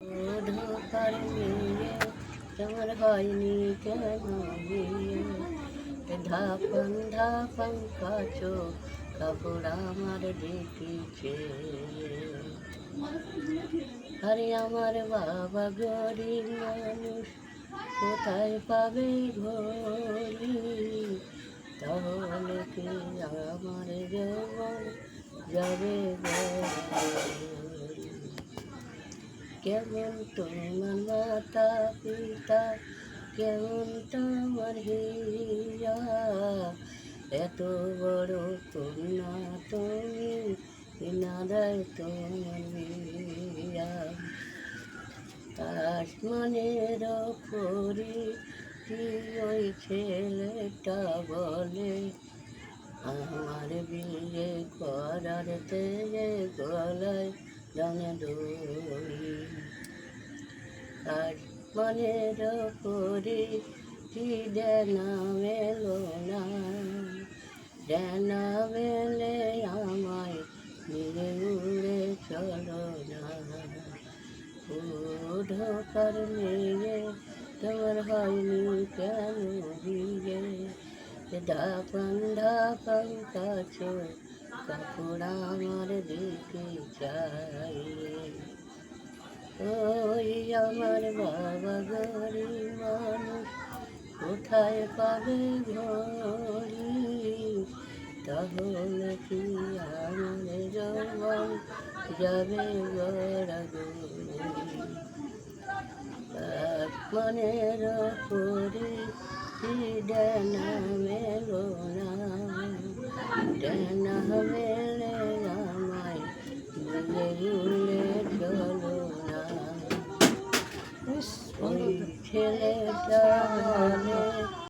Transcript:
ধোকার মেয়ে তোমার হয়নি কেন বিয়ে? ধাপন ধাপন কাচো কাপড় আমার দেখেছে। আরে আমার বাবা গরিব মানুষ, কোথায় পাবে ঘড়ি? তাহলে কি আমার জীবন যাবে গড়ি? কেমন তোমার মাতা পিতা, কেমন তোমার হিয়া? এত বড় কন্যা তুমি, না দেয় তোমার বিয়া। আসমানের পরি কি ওই ছেলেটা বলে, আমার বিয়ে করার তেলে গলায় রঙে দড়ি। আসমানের পরি কি ডানা মেলো না, ডানা মেলে আমায় নিয়ে উড়ে চলো না। ও ধোকার মেয়ে তোমার হয়নি কেন বিয়ে? ধাপন ধাপন কাছো কাপড় আমার দিকে চাই। ওই আমার বাবা গরিব মানুষ, কোথায় পাবে ঘড়ি? তাহলে কি আমার যৌবন যাবে গড়াগড়ি? আসমানের পরি কি ডানা মেলো না, ডানা মেলে আমায় নিয়ে উড়ে চলো না। ওই ছেলেটা বলে